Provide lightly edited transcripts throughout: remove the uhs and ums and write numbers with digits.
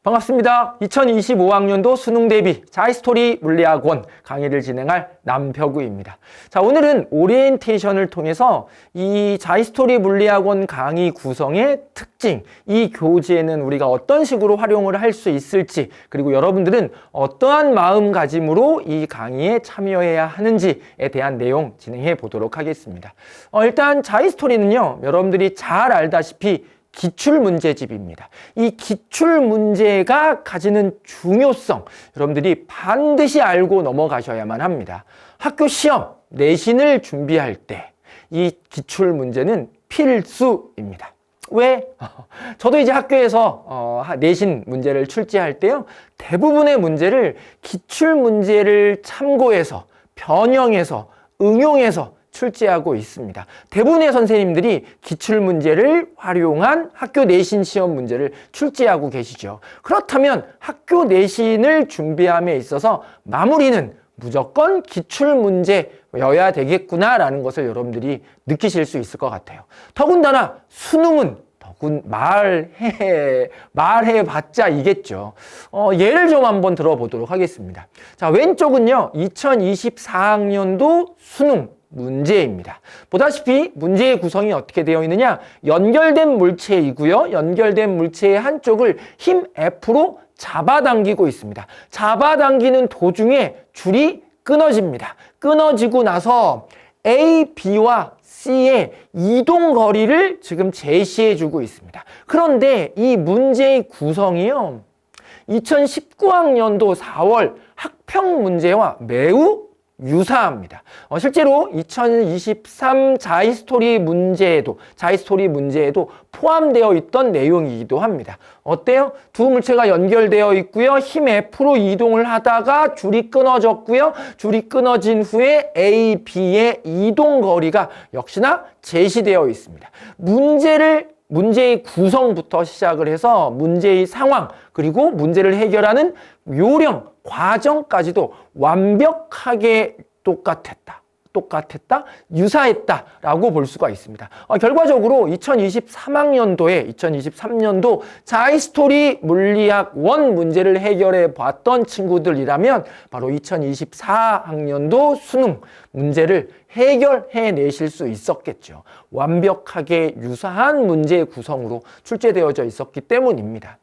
반갑습니다. 2025학년도 수능 대비 자이스토리 물리학원 강의를 진행할 남표구입니다. 자, 오늘은 오리엔테이션을 통해서 이 자이스토리 물리학원 강의 구성의 특징, 이 교재는 우리가 어떤 식으로 활용을 할 수 있을지, 그리고 여러분들은 어떠한 마음가짐으로 이 강의에 참여해야 하는지에 대한 내용 진행해 보도록 하겠습니다. 일단 자이스토리는요, 여러분들이 잘 알다시피 기출문제집입니다. 이 기출문제가 가지는 중요성, 여러분들이 반드시 알고 넘어가셔야만 합니다. 학교 시험, 내신을 준비할 때 이 기출문제는 필수입니다. 왜? 저도 이제 학교에서 내신 문제를 출제할 때요, 대부분의 문제를 기출문제를 참고해서, 변형해서, 응용해서 출제하고 있습니다. 대부분의 선생님들이 기출문제를 활용한 학교 내신 시험 문제를 출제하고 계시죠. 그렇다면 학교 내신을 준비함에 있어서 마무리는 무조건 기출문제여야 되겠구나라는 것을 여러분들이 느끼실 수 있을 것 같아요. 더군다나 수능은 말해봤자 이겠죠. 예를 좀 한번 들어보도록 하겠습니다. 자, 왼쪽은요, 2024학년도 수능 문제입니다. 보다시피 문제의 구성이 어떻게 되어 있느냐? 연결된 물체이고요. 연결된 물체의 한쪽을 힘 F로 잡아당기고 있습니다. 잡아당기는 도중에 줄이 끊어집니다. 끊어지고 나서 A, B와 C의 이동 거리를 지금 제시해 주고 있습니다. 그런데 이 문제의 구성이요, 2019학년도 4월 학평 문제와 매우 유사합니다. 실제로 2023 자이스토리 문제에도 포함되어 있던 내용이기도 합니다. 어때요? 두 물체가 연결되어 있고요. 힘 F로 이동을 하다가 줄이 끊어졌고요. 줄이 끊어진 후에 A, B의 이동 거리가 역시나 제시되어 있습니다. 문제의 구성부터 시작을 해서 문제의 상황, 그리고 문제를 해결하는 요령, 과정까지도 완벽하게 똑같았다, 유사했다라고 볼 수가 있습니다. 결과적으로 2023년도 자이스토리 물리학 1 문제를 해결해 봤던 친구들이라면 바로 2024학년도 수능 문제를 해결해 내실 수 있었겠죠. 완벽하게 유사한 문제의 구성으로 출제되어져 있었기 때문입니다.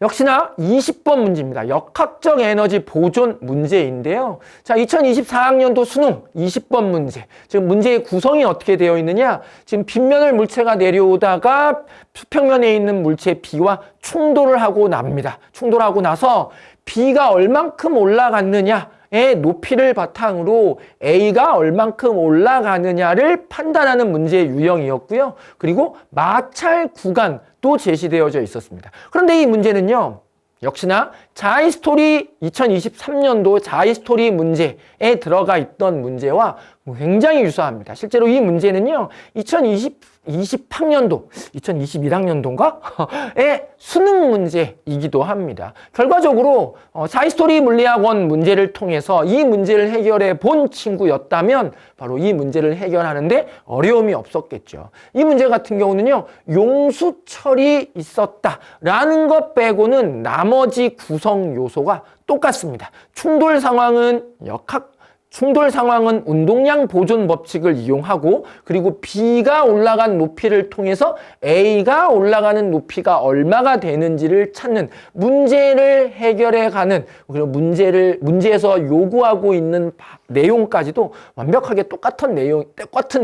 역시나 20번 문제입니다. 역학적 에너지 보존 문제인데요. 자, 2024학년도 수능 20번 문제. 지금 문제의 구성이 어떻게 되어 있느냐? 지금 빗면을 물체가 내려오다가 수평면에 있는 물체 B와 충돌을 하고 납니다. 충돌하고 나서 B가 얼만큼 올라갔느냐의 높이를 바탕으로 A가 얼만큼 올라가느냐를 판단하는 문제의 유형이었고요. 그리고 마찰 구간도 제시되어져 있었습니다. 그런데 이 문제는요, 역시나 자이스토리 2023년도 자이스토리 문제에 들어가 있던 문제와 굉장히 유사합니다. 실제로 이 문제는요, 2020학년도, 2021학년도인가?의 수능 문제이기도 합니다. 결과적으로 자이스토리 물리학원 문제를 통해서 이 문제를 해결해 본 친구였다면 바로 이 문제를 해결하는데 어려움이 없었겠죠. 이 문제 같은 경우는요, 용수철이 있었다라는 것 빼고는 나머지 구성 요소가 똑같습니다. 충돌 상황은 운동량 보존 법칙을 이용하고, 그리고 B가 올라간 높이를 통해서 A가 올라가는 높이가 얼마가 되는지를 찾는 문제를 해결해가는, 그리고 문제에서 요구하고 있는 내용까지도 완벽하게 똑같은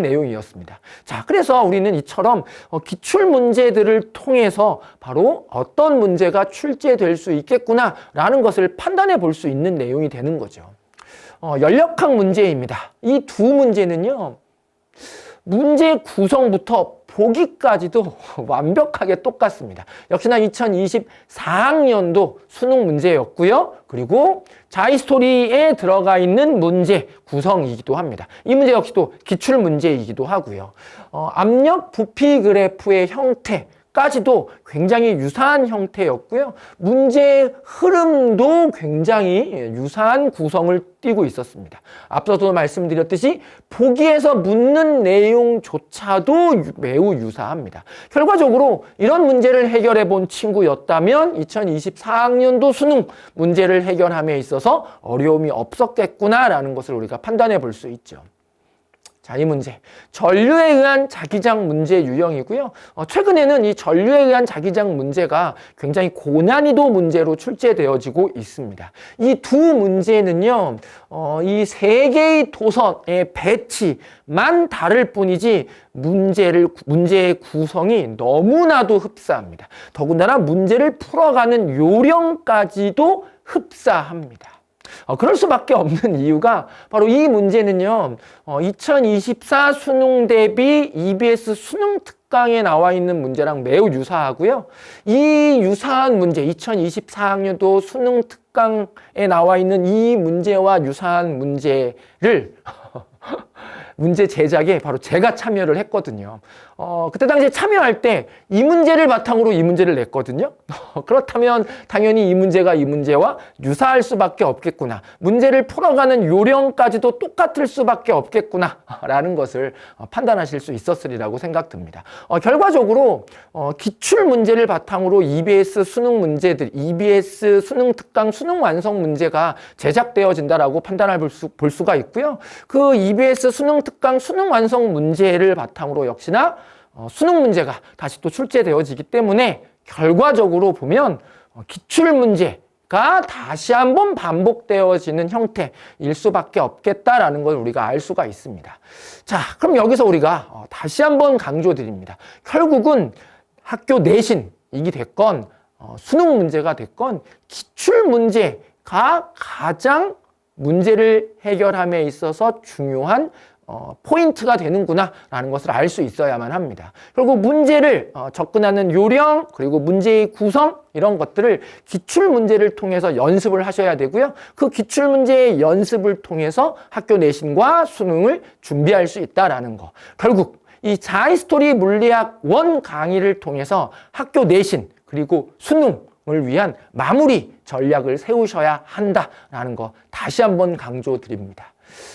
내용이었습니다. 자, 그래서 우리는 이처럼 기출 문제들을 통해서 바로 어떤 문제가 출제될 수 있겠구나라는 것을 판단해 볼 수 있는 내용이 되는 거죠. 연력학 문제입니다. 이 두 문제는요, 문제 구성부터 보기까지도 완벽하게 똑같습니다. 역시나 2024학년도 수능 문제였고요. 그리고 자이스토리에 들어가 있는 문제 구성이기도 합니다. 이 문제 역시도 기출 문제이기도 하고요. 압력 부피 그래프의 형태, 까지도 굉장히 유사한 형태였고요. 문제의 흐름도 굉장히 유사한 구성을 띠고 있었습니다. 앞서도 말씀드렸듯이 보기에서 묻는 내용조차도 매우 유사합니다. 결과적으로 이런 문제를 해결해 본 친구였다면 2024학년도 수능 문제를 해결함에 있어서 어려움이 없었겠구나라는 것을 우리가 판단해 볼 수 있죠. 자, 이 문제. 전류에 의한 자기장 문제 유형이고요. 최근에는 이 전류에 의한 자기장 문제가 굉장히 고난이도 문제로 출제되어지고 있습니다. 이 두 문제는요, 이 세 개의 도선의 배치만 다를 뿐이지 문제의 구성이 너무나도 흡사합니다. 더군다나 문제를 풀어가는 요령까지도 흡사합니다. 그럴 수밖에 없는 이유가 바로 이 문제는요, 2024 수능 대비 EBS 수능 특강에 나와 있는 문제랑 매우 유사하고요. 이 유사한 문제, 2024학년도 수능 특강에 나와 있는 이 문제와 유사한 문제를 문제 제작에 바로 제가 참여를 했거든요. 그때 당시에 참여할 때 이 문제를 바탕으로 이 문제를 냈거든요. 그렇다면 당연히 이 문제가 이 문제와 유사할 수밖에 없겠구나. 문제를 풀어가는 요령까지도 똑같을 수밖에 없겠구나 라는 것을 판단하실 수 있었으리라고 생각됩니다. 결과적으로 기출 문제를 바탕으로 EBS 수능 문제들, EBS 수능 특강 수능 완성 문제가 제작되어진다라고 판단할 볼 수가 있고요. 그 EBS 수능 특강 수능 완성 문제를 바탕으로 역시나 수능 문제가 다시 또 출제되어지기 때문에 결과적으로 보면 기출 문제가 다시 한번 반복되어지는 형태일 수밖에 없겠다라는 걸 우리가 알 수가 있습니다. 자, 그럼 여기서 우리가 다시 한번 강조드립니다. 결국은 학교 내신이 됐건 수능 문제가 됐건 기출 문제가 가장 문제를 해결함에 있어서 중요한 포인트가 되는구나 라는 것을 알 수 있어야만 합니다. 그리고 문제를 접근하는 요령 그리고 문제의 구성 이런 것들을 기출문제를 통해서 연습을 하셔야 되고요. 그 기출문제의 연습을 통해서 학교 내신과 수능을 준비할 수 있다라는 거. 결국 이 자이스토리 물리학 1 강의를 통해서 학교 내신 그리고 수능을 위한 마무리 전략을 세우셔야 한다라는 거 다시 한번 강조드립니다.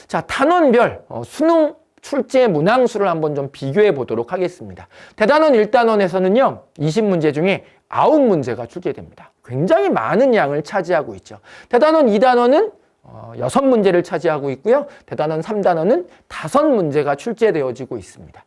자, 단원별 수능 출제 문항수를 한번 좀 비교해 보도록 하겠습니다. 대단원 1단원에서는요, 20문제 중에 9문제가 출제됩니다. 굉장히 많은 양을 차지하고 있죠. 대단원 2단원은 6문제를 차지하고 있고요. 대단원 3단원은 5문제가 출제되어지고 있습니다.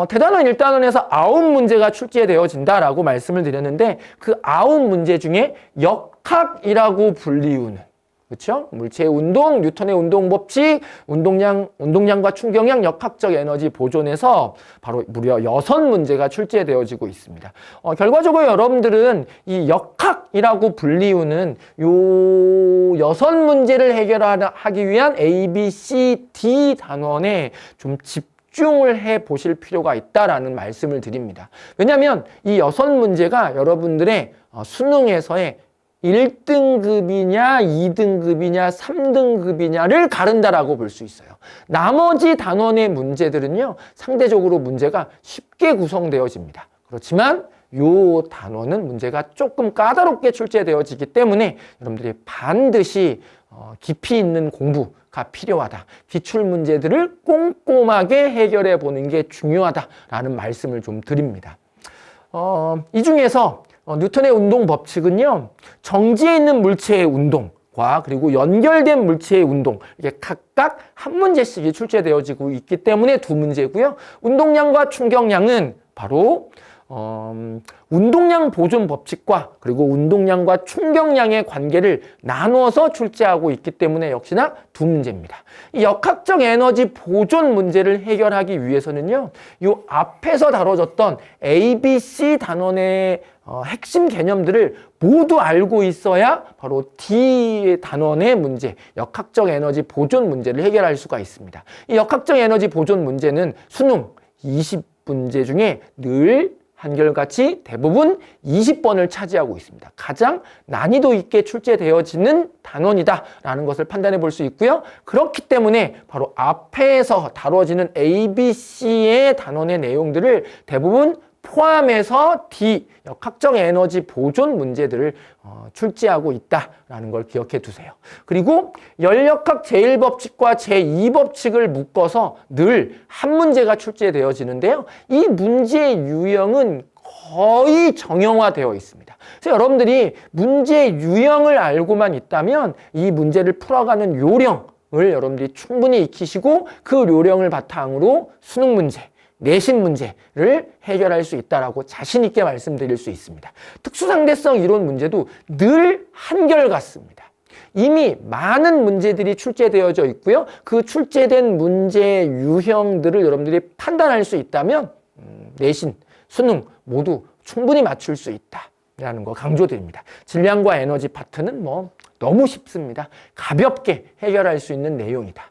대단원 1단원에서 9문제가 출제되어진다라고 말씀을 드렸는데 그 9문제 중에 역학이라고 불리우는 그렇죠? 물체의 운동, 뉴턴의 운동 법칙, 운동량과 충격량, 역학적 에너지 보존에서 바로 무려 6문제가 출제되어지고 있습니다. 결과적으로 여러분들은 이 역학이라고 불리우는 요 6문제를 해결하기 위한 A, B, C, D 단원에 좀 집중을 해 보실 필요가 있다라는 말씀을 드립니다. 왜냐하면 이 6문제가 여러분들의 수능에서의 1등급이냐, 2등급이냐, 3등급이냐를 가른다라고 볼 수 있어요. 나머지 단원의 문제들은요, 상대적으로 문제가 쉽게 구성되어집니다. 그렇지만 요 단원은 문제가 조금 까다롭게 출제되어지기 때문에 여러분들이 반드시 깊이 있는 공부가 필요하다. 기출 문제들을 꼼꼼하게 해결해 보는 게 중요하다라는 말씀을 좀 드립니다. 이 중에서 뉴턴의 운동 법칙은요, 정지해 있는 물체의 운동과 그리고 연결된 물체의 운동, 이게 각각 한 문제씩이 출제되어지고 있기 때문에 2문제고요. 운동량과 충격량은 바로 운동량 보존 법칙과 그리고 운동량과 충격량의 관계를 나누어서 출제하고 있기 때문에 역시나 2문제입니다. 이 역학적 에너지 보존 문제를 해결하기 위해서는요, 이 앞에서 다뤄졌던 A, B, C 단원의 핵심 개념들을 모두 알고 있어야 바로 D 단원의 문제, 역학적 에너지 보존 문제를 해결할 수가 있습니다. 이 역학적 에너지 보존 문제는 수능 20문제 중에 늘 한결같이 대부분 20번을 차지하고 있습니다. 가장 난이도 있게 출제되어지는 단원이다라는 것을 판단해 볼 수 있고요. 그렇기 때문에 바로 앞에서 다뤄지는 A, B, C의 단원의 내용들을 대부분 포함해서 D, 역학적 에너지 보존 문제들을 출제하고 있다라는 걸 기억해 두세요. 그리고 열역학 제1법칙과 제2법칙을 묶어서 늘 한 문제가 출제되어지는데요. 이 문제의 유형은 거의 정형화되어 있습니다. 그래서 여러분들이 문제의 유형을 알고만 있다면 이 문제를 풀어가는 요령을 여러분들이 충분히 익히시고 그 요령을 바탕으로 수능 문제, 내신 문제를 해결할 수 있다라고 자신 있게 말씀드릴 수 있습니다. 특수상대성 이론 문제도 늘 한결같습니다. 이미 많은 문제들이 출제되어져 있고요. 그 출제된 문제의 유형들을 여러분들이 판단할 수 있다면 내신, 수능 모두 충분히 맞출 수 있다라는 거 강조드립니다. 질량과 에너지 파트는 너무 쉽습니다. 가볍게 해결할 수 있는 내용이다.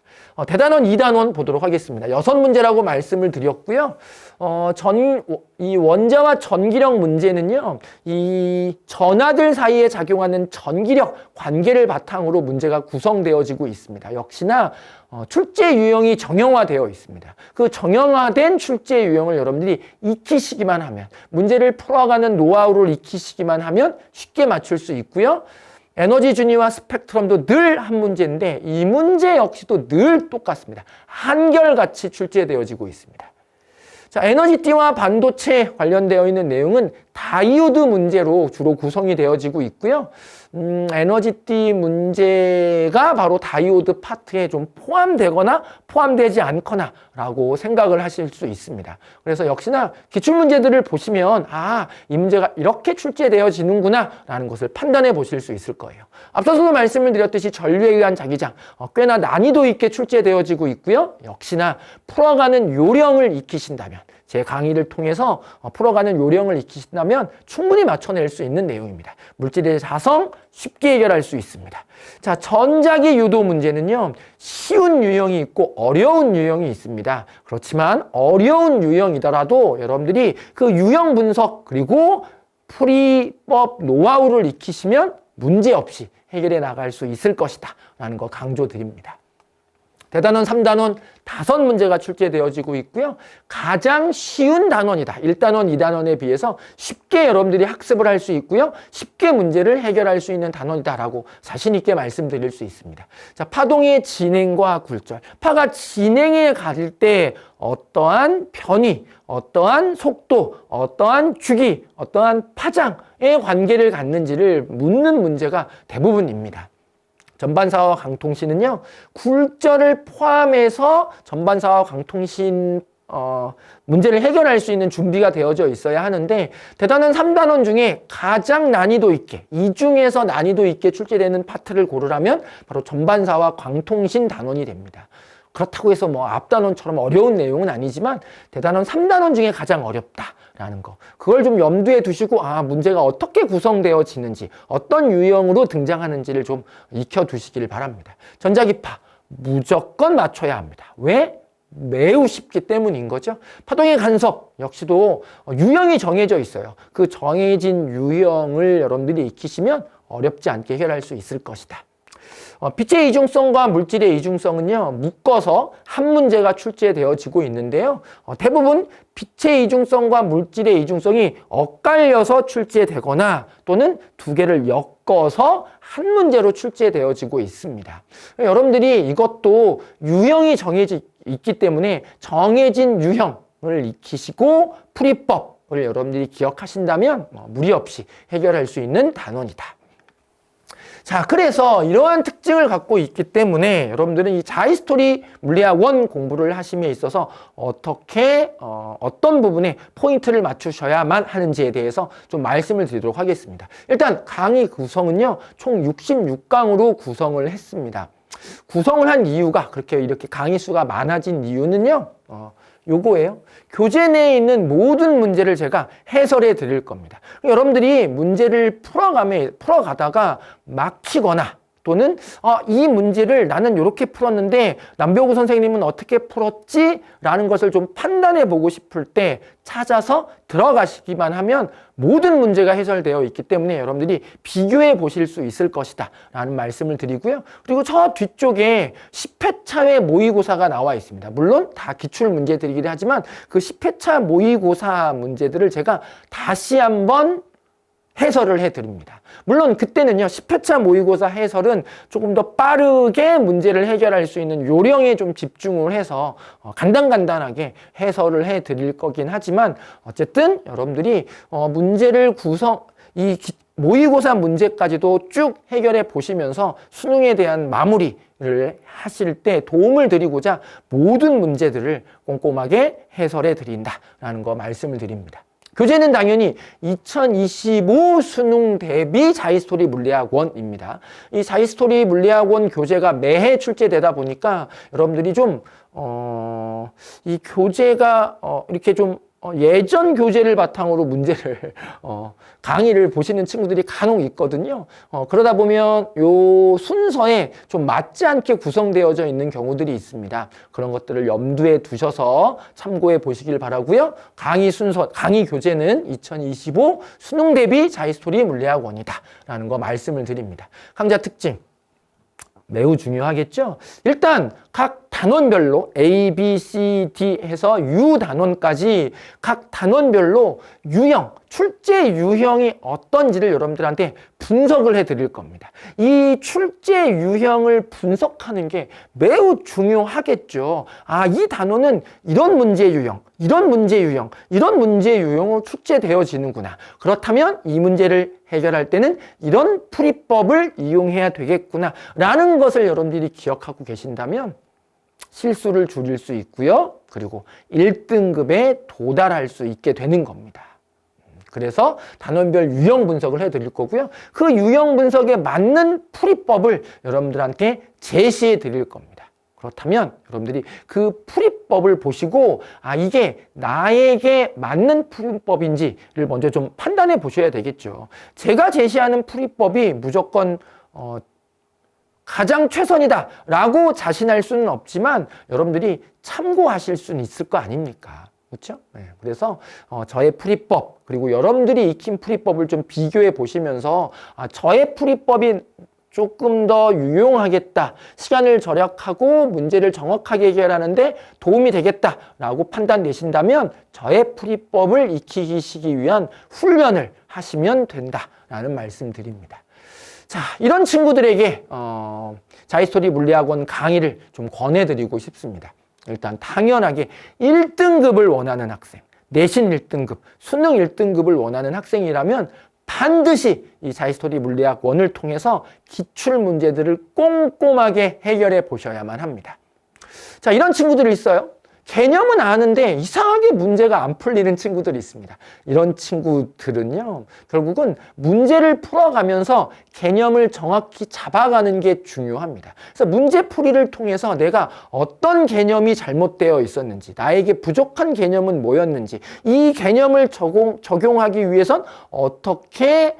대단원 2단원 보도록 하겠습니다. 6문제라고 말씀을 드렸고요. 이 원자와 전기력 문제는요, 이 전하들 사이에 작용하는 전기력 관계를 바탕으로 문제가 구성되어지고 있습니다. 역시나 출제 유형이 정형화되어 있습니다. 그 정형화된 출제 유형을 여러분들이 익히시기만 하면, 문제를 풀어가는 노하우를 익히시기만 하면 쉽게 맞출 수 있고요. 에너지 준위와 스펙트럼도 늘 한 문제인데 이 문제 역시도 늘 똑같습니다. 한결같이 출제되어지고 있습니다. 자, 에너지띠와 반도체 관련되어 있는 내용은 다이오드 문제로 주로 구성이 되어지고 있고요. 에너지띠 문제가 바로 다이오드 파트에 좀 포함되거나 포함되지 않거나 라고 생각을 하실 수 있습니다. 그래서 역시나 기출문제들을 보시면 이 문제가 이렇게 출제되어지는구나 라는 것을 판단해 보실 수 있을 거예요. 앞서서도 말씀을 드렸듯이 전류에 의한 자기장 꽤나 난이도 있게 출제되어지고 있고요. 역시나 풀어가는 요령을 익히신다면, 제 강의를 통해서 풀어가는 요령을 익히신다면 충분히 맞춰낼 수 있는 내용입니다. 물질의 자성 쉽게 해결할 수 있습니다. 자, 전자기 유도 문제는요, 쉬운 유형이 있고 어려운 유형이 있습니다. 그렇지만 어려운 유형이더라도 여러분들이 그 유형 분석 그리고 풀이법 노하우를 익히시면 문제없이 해결해 나갈 수 있을 것이다 라는 거 강조드립니다. 대단원 3단원 5문제가 출제되어지고 있고요. 가장 쉬운 단원이다. 1단원, 2단원에 비해서 쉽게 여러분들이 학습을 할 수 있고요. 쉽게 문제를 해결할 수 있는 단원이다라고 자신 있게 말씀드릴 수 있습니다. 자, 파동의 진행과 굴절. 파가 진행해 갈 때 어떠한 변이, 어떠한 속도, 어떠한 주기, 어떠한 파장의 관계를 갖는지를 묻는 문제가 대부분입니다. 전반사와 강통신은요, 굴절을 포함해서 전반사와 강통신 문제를 해결할 수 있는 준비가 되어져 있어야 하는데, 대단원 3단원 중에 가장 난이도 있게, 이 중에서 난이도 있게 출제되는 파트를 고르라면 바로 전반사와 강통신 단원이 됩니다. 그렇다고 해서 앞단원처럼 어려운 내용은 아니지만 대단원 3단원 중에 가장 어렵다라는 거, 그걸 좀 염두에 두시고 문제가 어떻게 구성되어지는지, 어떤 유형으로 등장하는지를 좀 익혀두시길 바랍니다. 전자기파 무조건 맞춰야 합니다. 왜? 매우 쉽기 때문인 거죠. 파동의 간섭 역시도 유형이 정해져 있어요. 그 정해진 유형을 여러분들이 익히시면 어렵지 않게 해결할 수 있을 것이다. 빛의 이중성과 물질의 이중성은요, 묶어서 한 문제가 출제되어지고 있는데요. 대부분 빛의 이중성과 물질의 이중성이 엇갈려서 출제되거나 또는 두 개를 엮어서 한 문제로 출제되어지고 있습니다. 여러분들이 이것도 유형이 정해져 있기 때문에 정해진 유형을 익히시고 풀이법을 여러분들이 기억하신다면 무리 없이 해결할 수 있는 단원이다. 자, 그래서 이러한 특징을 갖고 있기 때문에 여러분들은 이 자이스토리 물리학 1 공부를 하심에 있어서 어떻게 어떤 부분에 포인트를 맞추셔야만 하는지에 대해서 좀 말씀을 드리도록 하겠습니다. 일단 강의 구성은요, 총 66강으로 구성을 했습니다. 구성을 한 이유가, 이렇게 강의 수가 많아진 이유는요, 요거예요. 교재 내에 있는 모든 문제를 제가 해설해 드릴 겁니다. 여러분들이 문제를 풀어가다가 막히거나 또는 이 문제를 나는 이렇게 풀었는데 남병우 선생님은 어떻게 풀었지? 라는 것을 좀 판단해 보고 싶을 때 찾아서 들어가시기만 하면 모든 문제가 해결되어 있기 때문에 여러분들이 비교해 보실 수 있을 것이다 라는 말씀을 드리고요. 그리고 저 뒤쪽에 10회차의 모의고사가 나와 있습니다. 물론 다 기출 문제들이긴 하지만 그 10회차 모의고사 문제들을 제가 다시 한번 해설을 해드립니다. 물론 그때는요, 10회차 모의고사 해설은 조금 더 빠르게 문제를 해결할 수 있는 요령에 좀 집중을 해서 간단하게 해설을 해드릴 거긴 하지만 어쨌든 여러분들이 문제를 모의고사 문제까지도 쭉 해결해 보시면서 수능에 대한 마무리를 하실 때 도움을 드리고자 모든 문제들을 꼼꼼하게 해설해 드린다라는 거 말씀을 드립니다. 교재는 당연히 2025 수능 대비 자이스토리 물리학원입니다. 이 자이스토리 물리학원 교재가 매해 출제되다 보니까 여러분들이 좀, 이 교재가, 이렇게 좀, 예전 교재를 바탕으로 문제를, 강의를 보시는 친구들이 간혹 있거든요. 그러다 보면 요 순서에 좀 맞지 않게 구성되어져 있는 경우들이 있습니다. 그런 것들을 염두에 두셔서 참고해 보시길 바라고요. 강의 순서, 강의 교재는 2025 수능 대비 자이스토리 물리학원이다 라는 거 말씀을 드립니다. 강좌 특징. 매우 중요하겠죠? 일단 각 단원별로 A, B, C, D 해서 U 단원까지 각 단원별로 유형, 출제 유형이 어떤지를 여러분들한테 분석을 해드릴 겁니다. 이 출제 유형을 분석하는 게 매우 중요하겠죠. 이 단원은 이런 문제 유형, 이런 문제 유형, 이런 문제 유형으로 출제되어지는구나. 그렇다면 이 문제를 해결할 때는 이런 풀이법을 이용해야 되겠구나 라는 것을 여러분들이 기억하고 계신다면 실수를 줄일 수 있고요. 그리고 1등급에 도달할 수 있게 되는 겁니다. 그래서 단원별 유형 분석을 해드릴 거고요. 그 유형 분석에 맞는 풀이법을 여러분들한테 제시해 드릴 겁니다. 그렇다면 여러분들이 그 풀이법을 보시고 이게 나에게 맞는 풀이법인지를 먼저 좀 판단해 보셔야 되겠죠. 제가 제시하는 풀이법이 무조건 가장 최선이다 라고 자신할 수는 없지만 여러분들이 참고하실 수는 있을 거 아닙니까? 그렇죠? 네, 그래서 저의 풀이법 그리고 여러분들이 익힌 풀이법을 좀 비교해 보시면서 저의 풀이법이 조금 더 유용하겠다, 시간을 절약하고 문제를 정확하게 해결하는데 도움이 되겠다라고 판단되신다면 저의 풀이법을 익히시기 위한 훈련을 하시면 된다라는 말씀 드립니다. 자, 이런 친구들에게 자이스토리 물리학원 강의를 좀 권해드리고 싶습니다. 일단 당연하게 1등급을 원하는 학생, 내신 1등급, 수능 1등급을 원하는 학생이라면 반드시 이 자이스토리 물리학원을 통해서 기출 문제들을 꼼꼼하게 해결해 보셔야만 합니다. 자, 이런 친구들이 있어요. 개념은 아는데 이상하게 문제가 안 풀리는 친구들이 있습니다. 이런 친구들은요, 결국은 문제를 풀어가면서 개념을 정확히 잡아가는 게 중요합니다. 그래서 문제풀이를 통해서 내가 어떤 개념이 잘못되어 있었는지, 나에게 부족한 개념은 뭐였는지, 이 개념을 적용하기 위해선 어떻게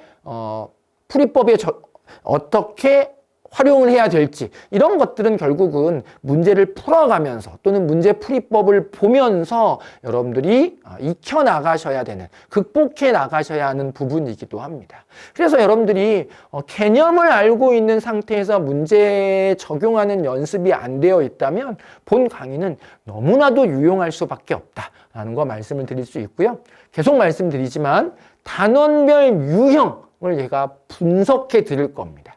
풀이법에 어떻게 활용을 해야 될지, 이런 것들은 결국은 문제를 풀어가면서 또는 문제 풀이법을 보면서 여러분들이 익혀나가셔야 되는, 극복해 나가셔야 하는 부분이기도 합니다. 그래서 여러분들이 개념을 알고 있는 상태에서 문제에 적용하는 연습이 안 되어 있다면 본 강의는 너무나도 유용할 수밖에 없다라는 거 말씀을 드릴 수 있고요. 계속 말씀드리지만 단원별 유형을 제가 분석해 드릴 겁니다.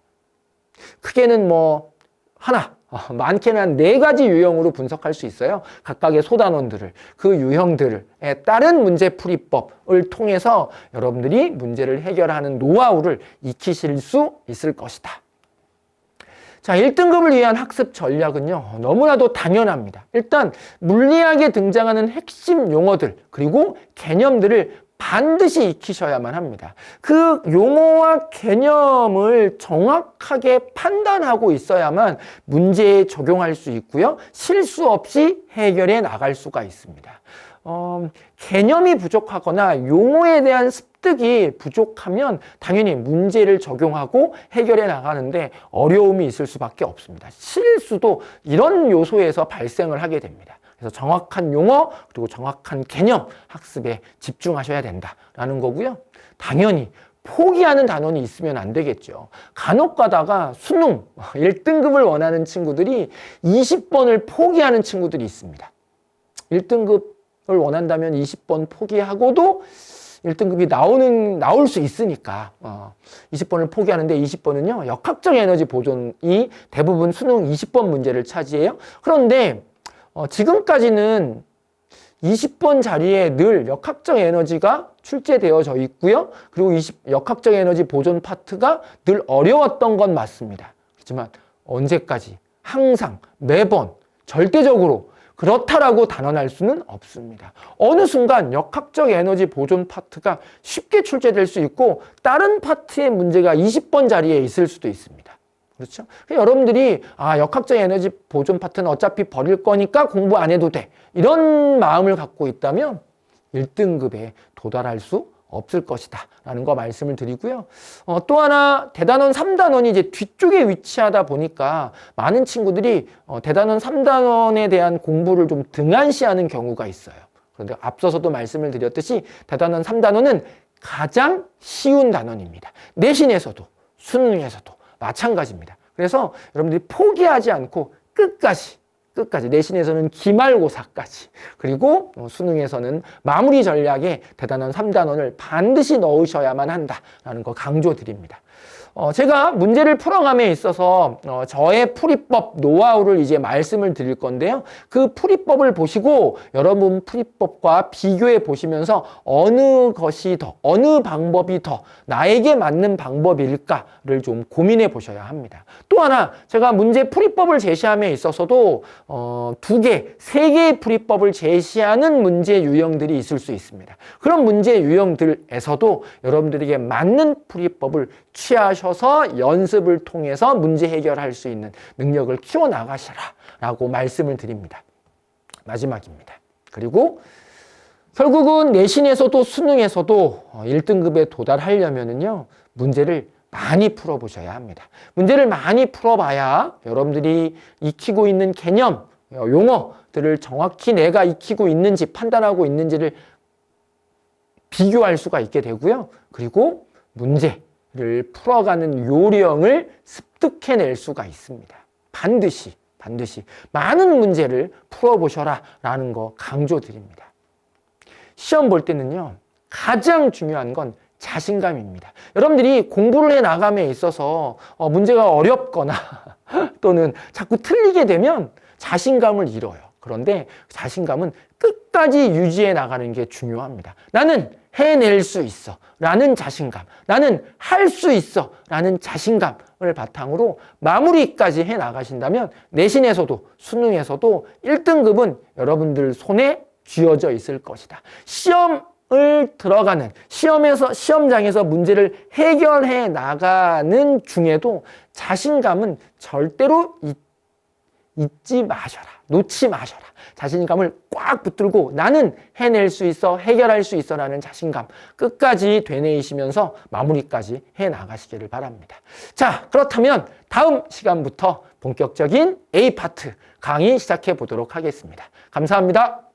크게는 많게는 한 4가지 유형으로 분석할 수 있어요. 각각의 소단원들을, 그 유형들에 따른 문제풀이법을 통해서 여러분들이 문제를 해결하는 노하우를 익히실 수 있을 것이다. 자, 1등급을 위한 학습 전략은요, 너무나도 당연합니다. 일단 물리학에 등장하는 핵심 용어들 그리고 개념들을 반드시 익히셔야만 합니다. 그 용어와 개념을 정확하게 판단하고 있어야만 문제에 적용할 수 있고요. 실수 없이 해결해 나갈 수가 있습니다. 개념이 부족하거나 용어에 대한 습득이 부족하면 당연히 문제를 적용하고 해결해 나가는데 어려움이 있을 수밖에 없습니다. 실수도 이런 요소에서 발생을 하게 됩니다. 그래서 정확한 용어 그리고 정확한 개념 학습에 집중하셔야 된다라는 거고요. 당연히 포기하는 단원이 있으면 안 되겠죠. 간혹 가다가 수능 1등급을 원하는 친구들이 20번을 포기하는 친구들이 있습니다. 1등급을 원한다면 20번 포기하고도 1등급이 나올 수 있으니까 20번을 포기하는데 20번은요 역학적 에너지 보존이 대부분 수능 20번 문제를 차지해요. 그런데 지금까지는 20번 자리에 늘 역학적 에너지가 출제되어져 있고요. 그리고 역학적 에너지 보존 파트가 늘 어려웠던 건 맞습니다. 하지만 언제까지 항상 매번 절대적으로 그렇다라고 단언할 수는 없습니다. 어느 순간 역학적 에너지 보존 파트가 쉽게 출제될 수 있고 다른 파트의 문제가 20번 자리에 있을 수도 있습니다. 그렇죠? 여러분들이 역학적 에너지 보존 파트는 어차피 버릴 거니까 공부 안 해도 돼. 이런 마음을 갖고 있다면 1등급에 도달할 수 없을 것이다 라는 거 말씀을 드리고요. 또 하나 대단원 3단원이 이제 뒤쪽에 위치하다 보니까 많은 친구들이 대단원 3단원에 대한 공부를 좀 등한시하는 경우가 있어요. 그런데 앞서서도 말씀을 드렸듯이 대단원 3단원은 가장 쉬운 단원입니다. 내신에서도 수능에서도 마찬가지입니다. 그래서 여러분들이 포기하지 않고 끝까지 내신에서는 기말고사까지 그리고 수능에서는 마무리 전략에 대단원 3단원을 반드시 넣으셔야만 한다라는 거 강조드립니다. 제가 문제를 풀어감에 있어서 저의 풀이법 노하우를 이제 말씀을 드릴 건데요. 그 풀이법을 보시고 여러분 풀이법과 비교해 보시면서 어느 방법이 더 나에게 맞는 방법일까를 좀 고민해 보셔야 합니다. 또 하나 제가 문제 풀이법을 제시함에 있어서도 2개, 3개의 풀이법을 제시하는 문제 유형들이 있을 수 있습니다. 그런 문제 유형들에서도 여러분들에게 맞는 풀이법을 취하셔서 연습을 통해서 문제 해결할 수 있는 능력을 키워나가시라 라고 말씀을 드립니다. 마지막입니다. 그리고 결국은 내신에서도 수능에서도 1등급에 도달하려면요 문제를 많이 풀어보셔야 합니다. 문제를 많이 풀어봐야 여러분들이 익히고 있는 개념, 용어들을 정확히 내가 익히고 있는지 판단하고 있는지를 비교할 수가 있게 되고요. 그리고 문제를 풀어가는 요령을 습득해낼 수가 있습니다. 반드시 많은 문제를 풀어보셔라 라는 거 강조드립니다. 시험 볼 때는요 가장 중요한 건 자신감입니다. 여러분들이 공부를 해 나감에 있어서 문제가 어렵거나 또는 자꾸 틀리게 되면 자신감을 잃어요. 그런데 자신감은 끝까지 유지해 나가는 게 중요합니다. 나는 해낼 수 있어 라는 자신감, 나는 할 수 있어 라는 자신감을 바탕으로 마무리까지 해 나가신다면 내신에서도 수능에서도 1등급은 여러분들 손에 쥐어져 있을 것이다. 시험장에서 문제를 해결해 나가는 중에도 자신감은 절대로 잊지 마셔라. 놓지 마셔라. 자신감을 꽉 붙들고 나는 해낼 수 있어, 해결할 수 있어 라는 자신감 끝까지 되뇌이시면서 마무리까지 해 나가시기를 바랍니다. 자, 그렇다면 다음 시간부터 본격적인 A 파트 강의 시작해 보도록 하겠습니다. 감사합니다.